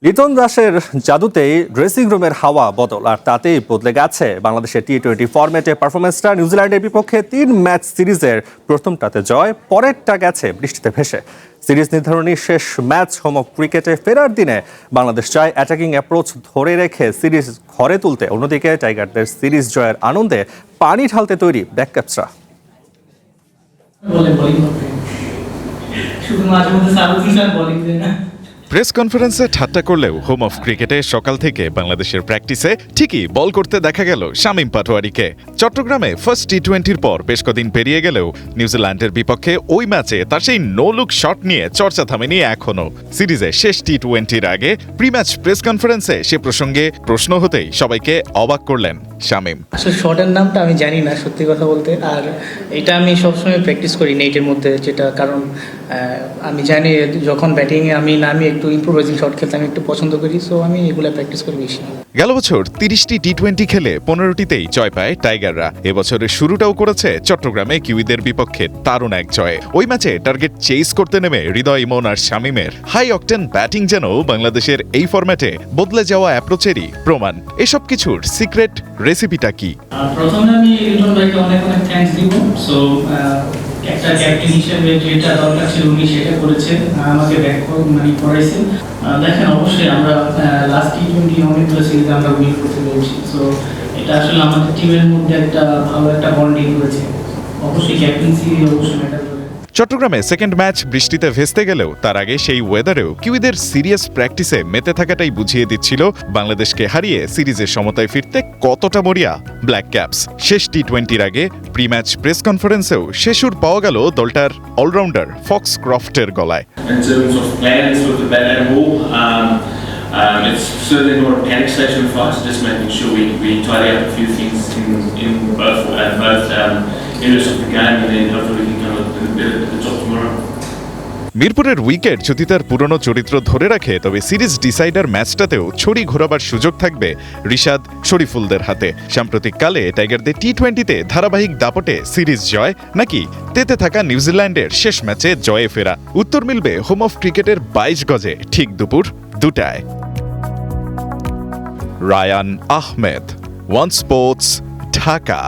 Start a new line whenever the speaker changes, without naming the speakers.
লিটন দাসের জাদুতেই ড্রেসিং রুমের হাওয়া বদল, আর তাতেই বদলে গেছে বাংলাদেশের টি-20 ফরম্যাটে পারফরমেন্সটা। নিউজিল্যান্ডের বিপক্ষে 3 ম্যাচ সিরিজের প্রথমটাতে জয়, পরেরটা গেছে বৃষ্টিতে ভেসে। সিরিজ নির্ধারণী শেষ ম্যাচ হোম অফ ক্রিকেটে ফেরার দিনে বাংলাদেশ চায় অ্যাটাকিং অ্যাপ্রোচ ধরে রেখে সিরিজ ঘরে তুলতে। অন্যদিকে টাইগারদের সিরিজ জয়ের আনন্দে পানি ঢালতে তৈরি ব্যাকক্যাপসরা।
প্রেস কনফারেন্সে ঠাট্টা করলেও হোম অফ ক্রিকেটে সকাল থেকে বাংলাদেশের প্র্যাকটিসে ঠিকই বল করতে দেখা গেল শামীম পাটোয়ারিকে। চট্টগ্রামে ফার্স্ট টি-20-র পর বেশ কদিন পেরিয়ে গেলেও নিউজিল্যান্ডের বিপক্ষে ওই ম্যাচে তার সেই নো লুক শট নিয়ে চর্চা থামেনি এখনো। সিরিজে শেষ টি-20-র আগে প্রি ম্যাচ প্রেস কনফারেন্সে সে প্রসঙ্গে প্রশ্ন হতেই সবাইকে অবাক করলেন শামীম।
আসলে শটের নামটা আমি জানি না, সত্যি কথা বলতে। আর এটা আমি সবসময় প্র্যাকটিস করি নেটের মধ্যে, যেটা কারণ আমি জানি যখন ব্যাটিংয়ে আমি নামি একটু ইম্প্রোভাইজিং শট খেলতে আমি একটু পছন্দ করি, সো আমি এগুলো প্র্যাকটিস করি বেশি।
গেল বছর 30টি টি-20 খেলে 15টিতেই জয় পায় টাইগাররা। এবছরের শুরুটাও করেছে চট্টগ্রামে কিউইদের বিপক্ষে দারুণ এক জয়ে। ওই ম্যাচে টার্গেট চেইস করতে নেমে হৃদয় ইমন আর শামীমের হাই অকটেন ব্যাটিং যেন বাংলাদেশের এই ফরম্যাটে বদলে যাওয়া অ্যাপ্রোচেরই প্রমাণ। এসব কিছুর সিক্রেট রেসিপিটা কি?
প্রথমে আমি লিটন ভাইকে অনেক অনেক থ্যাঙ্কস দিব। সো একটা ক্যাপ্টেন হিসেবে যেটা দরকার ছিল উনি সেটা করেছে, আমাকে করাইছে। দেখেন, অবশ্যই আমরা লাস্ট টি-20 অনেকগুলো সিরিজে আমরা উইন করতে পেরেছি। সো এটা আসলে আমাদের টিমের মধ্যে একটা ভালো একটা বন্ডিং করেছে। অবশ্যই ক্যাপ্টেন্সি অবশ্যই ম্যাটার করে।
চট্টগ্রামে সেকেন্ড ম্যাচ বৃষ্টিতে ভেস্তে গেলেও তার আগে সেই ওয়েদারেও কিউইদের সিরিয়াস প্র্যাকটিসে মেতে থাকাটাই বুঝিয়ে দিচ্ছিল বাংলাদেশকে হারিয়ে সিরিজের সমতায় ফিরতে কতটা মরিয়া ব্ল্যাক ক্যাপস। শেষ টি-20-র আগে প্রি ম্যাচ প্রেস কনফারেন্সেও সে সুর পাওয়া গেল দলটার অলরাউন্ডার ফক্স ক্রফটের গলায়।
It's certainly not a panic station for us, just making sure we tidy up a few things in both areas of the game, and then hopefully we can come up with a bit at the top tomorrow.
মিরপুরের wicket যদি তার পুরনো চরিত্র ধরে রাখে, তবে series decider ম্যাচটাতেও ছড়ি ঘোরাবার সুযোগ থাকবে রিশাদ শরীফুলদের হাতে। সাম্প্রতিককালে টাইগারদের টি-20-তে ধারাবাহিক দাপটে সিরিজ জয়, নাকি তেতে থাকা নিউজিল্যান্ডের শেষ ম্যাচে জয়ে ফেরা? উত্তর মিলবে হোম অফ ক্রিকেটের 22 গজে ঠিক দুপুর 2টায়। Rayan Ahmed, one sports, Dhaka.